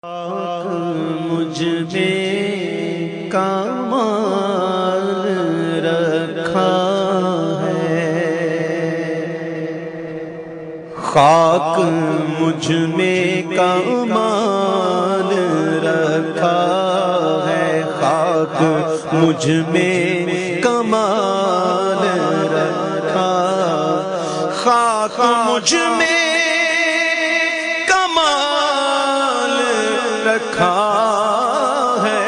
مجھ میں کمال رکھا ہے، خاک مجھ میں کمال رکھا ہے، خاک مجھ میں کمال رکھا، خاک مجھ میں رکھا ہے،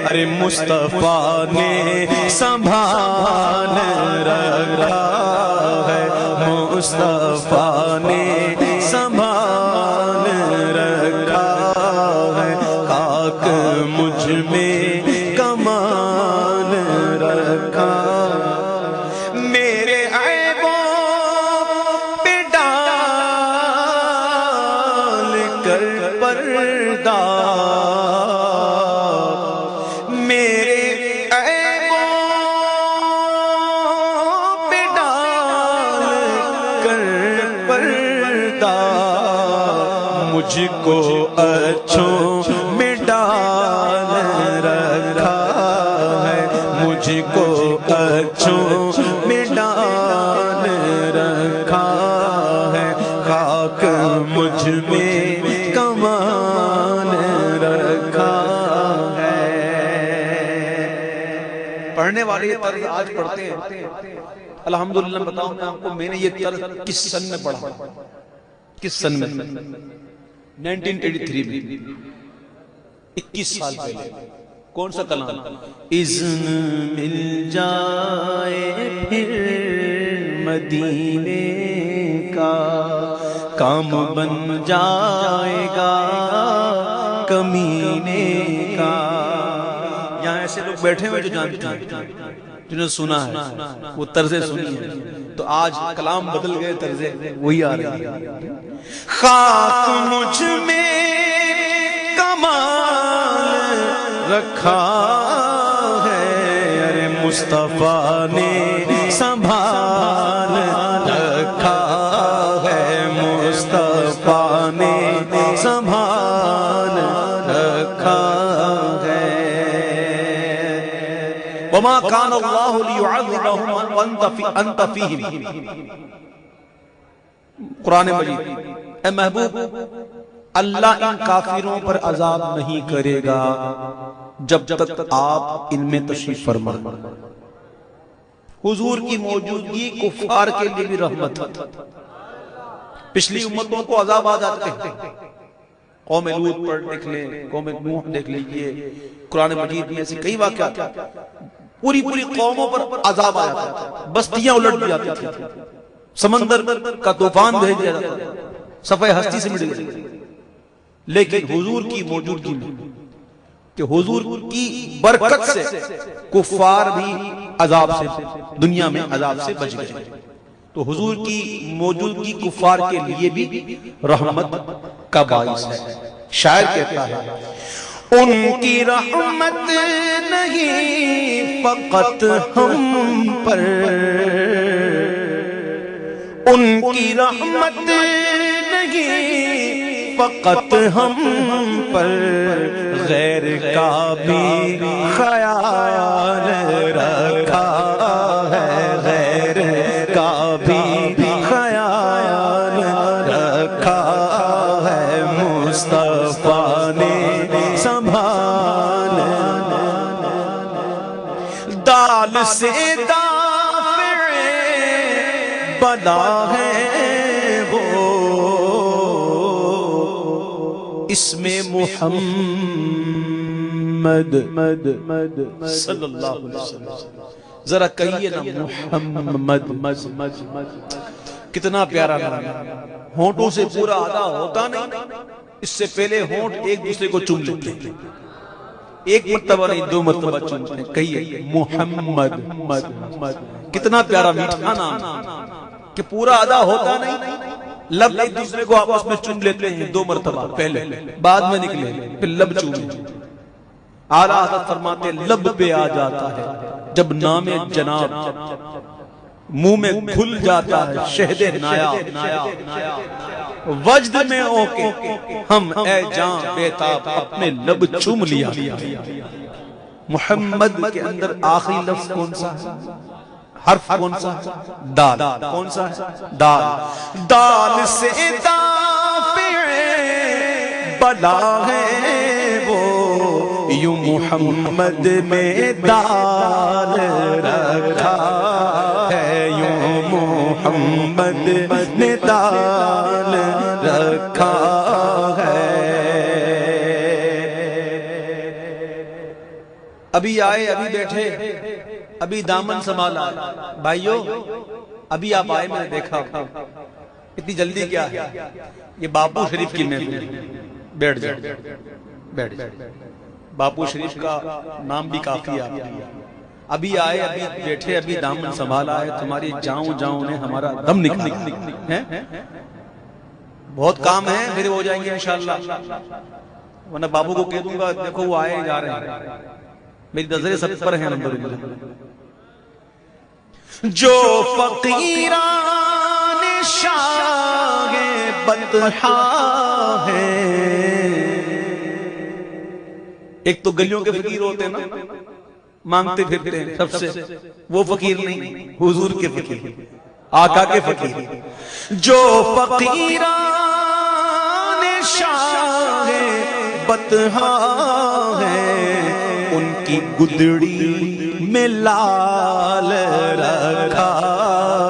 ارے مصطفیٰ نے سنبھال رکھا ہے، مصطفیٰ نے سنبھال رکھا ہے، خاک مجھ میں کمال رکھا، میرے عیبوں پہ ڈال کر پردہ، میرے عیبوں پہ ڈال کر پردہ، مجھ کو اچھوں میں ڈال رکھا ہے، مجھ کو اچھوں میں ڈال رکھا ہے، خاک مجھ میں کمال رکھا ہے۔ پڑھنے والے یہ طرز آج پڑھتے ہیں، الحمدللہ بتاؤں میں آپ کو، میں نے یہ طرز کس سن میں پڑھا، کس سن میں؟ 1983 میں، 21 سال پہلے۔ کون سا کلام؟ اذن مل جائے پھر مدینے کا، کام بن جائے گا کمینے کا۔ یہاں ایسے لوگ بیٹھے ہوئے جو جانتے ہیں، جنہوں نے سنا ہے، وہ طرزیں سنی ہیں، تو آج کلام بدل گئے، طرزیں وہی آ رہی ہیں۔ خاک مجھ میں کمال رکھا ہے، ارے مصطفیٰ نے سنبھال رکھا ہے، مصطفیٰ نے سنبھال رکھا ہے۔ وما كان الله ليعذبهم وانت فيهم، قرآن مجید۔ اے محبوب، اللہ ان کافروں پر عذاب نہیں کرے گا جب تک آپ ان میں تشریف فرما۔ حضور کی موجودگی کفار کے لیے بھی رحمت ہے۔ پچھلی امتوں کو عذاب آ جاتے ہیں، قوم لوط پر دیکھ لیں، قوم نوح دیکھ لیجئے، قرآن مجید میں ایسے کئی واقعات ہیں، پوری قوموں پر عذاب آ جاتا ہے، بستیاں الٹ جاتی تھیں، سمندر کا طوفان بھیج دیا جاتا ہے، صفحہ ہستی سے مٹ گئی۔ لیکن حضور کی موجودگی میں، کہ حضور کی برکت سے کفار بھی عذاب سے، دنیا میں عذاب سے بچ گئے، تو حضور کی موجودگی کفار کے لیے بھی رحمت کا باعث ہے۔ شاعر کہتا ہے، ان کی رحمت نہیں فقط ہم پر، ان کی رحمت نہیں فقط ہم پر، غیر کا بھی خیال رکھا ہے، غیر کا بھی خیال رکھا ہے، مصطفیٰ نے سنبھال۔ دال سے دافع بلا ہے وہ، اس میں محمد صلی اللہ علیہ وسلم، ذرا کہیے نا محمد، کتنا پیارا نام ہے۔ ہونٹوں سے پورا ادا ہوتا نہیں، اس سے پہلے ہونٹ ایک دوسرے کو چوم لیتے ہیں، ایک مرتبہ نہیں 2 مرتبہ چومتے ہیں۔ کہیے محمد، کتنا پیارا میٹھا نام کہ پورا ادا ہوتا نہیں، لب ایک دوسرے کو آپس میں چوم لیتے ہیں 2 مرتبہ، پہلے بعد میں نکلے پھر لب چومے۔ اعلیٰ حضرت فرماتے لب پہ آ جاتا ہے جب نام جناب منہ میں گھل جاتا ہے شہد نایاب۔ وجد میں ہو کے ہم اے جان بیتاب اپنے لب چوم لیا. محمد کے اندر آخری لفظ کون سا ہے؟ حرف کون سا ہے؟ دال. کون سا ہے؟ دال. دال سے دافع بلا ہے وہ، یوں محمد میں دال رکھا ہے، یوں محمد نے دال رکھا ہے. ابھی آئے، ابھی بیٹھے، ابھی دامن سنبھالا. بھائیو ابھی آپ آئے، میں نے دیکھا اتنی جلدی کیا ہے؟ یہ باپو شریف کی محفل. بیٹھ جاؤ، بیٹھ جاؤ. باپو شریف کا نام بھی کافی ہے آپ کے لیے. ابھی آئے، ابھی بیٹھے، ابھی دامن سنبھالا ہے. تمہاری جاؤں نے ہمارا دم نکالا ہے. بہت کام ہے، پھر ہو جائیں گے انشاءاللہ. ورنہ بابو کو کہہ دوں گا دیکھو وہ آئے جا رہے ہیں. میری نظریں سب پر ہیں الحمدللہ. جو فقیران شاہ بطحا ہے، ایک تو گلیوں کے فقیر ہوتے ہیں نا، مانگتے پھرتے ہیں سب سے، وہ فقیر نہیں، حضور کے فقیر، آقا کے فقیر. جو فقیران شاہ بطحا ہے، ان کی گدڑی میں لال رکھا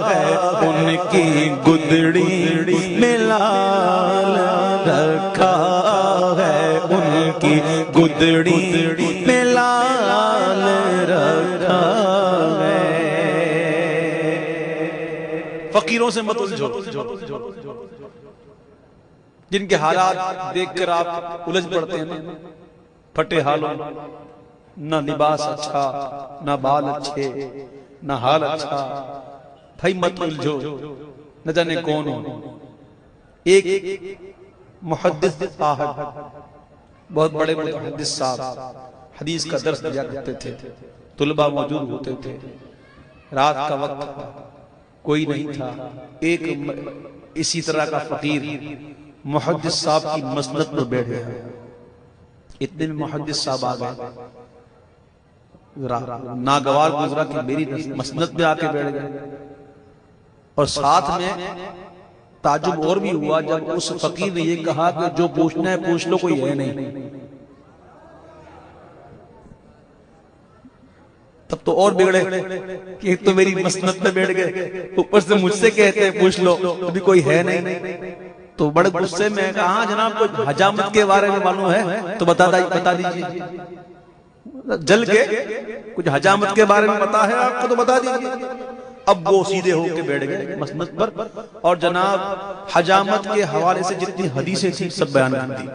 ہے، ان کی گدڑی میں لال رکھا ہے، ان کی گدڑی میں لال رکھا ہے. فقیروں سے مت الجھو، جن کے حالات دیکھ کر آپ الجھ پڑتے ہیں، پھٹے حالوں، نہ لباس اچھا، نہ بال اچھے، نہ حال اچھا. بھائی مت الجھو، نہ جانے کون ہو. ایک محدث صاحب، بہت بڑے محدث صاحب، حدیث کا درس دیا کرتے تھے، طلباء موجود ہوتے تھے. رات کا وقت تھا، کوئی نہیں تھا. ایک اسی طرح کا فقیر محدث صاحب کی مسند پر بیٹھ گیا. اتنے میں محدث صاحب آ گئے، ناگوار گزرا کہ میری مسند پہ آ کے بیٹھ گئے. اور ساتھ میں تعجب اور بھی ہوا جب اس فقیر نے یہ کہا کہ جو پوچھنا ہے پوچھ لو، کوئی ہے نہیں. تب تو اور بگڑے کہ ایک تو میری مسند پہ بیٹھ گئے، اوپر سے مجھ سے کہتے ہیں پوچھ لو، ابھی کوئی ہے نہیں. تو بڑے غصے میں کہا ہاں جناب کچھ حجامت کے بارے میں معلوم ہے تو بتا دیجیے. جل کے کچھ حجامت کے بارے میں پتا ہے آپ کو تو بتا دیجیے. اب وہ سیدھے ہو کے بیٹھ گئے مسند پر، اور جناب حجامت کے حوالے سے جتنی حدیثیں تھیں سب بیان کر دی.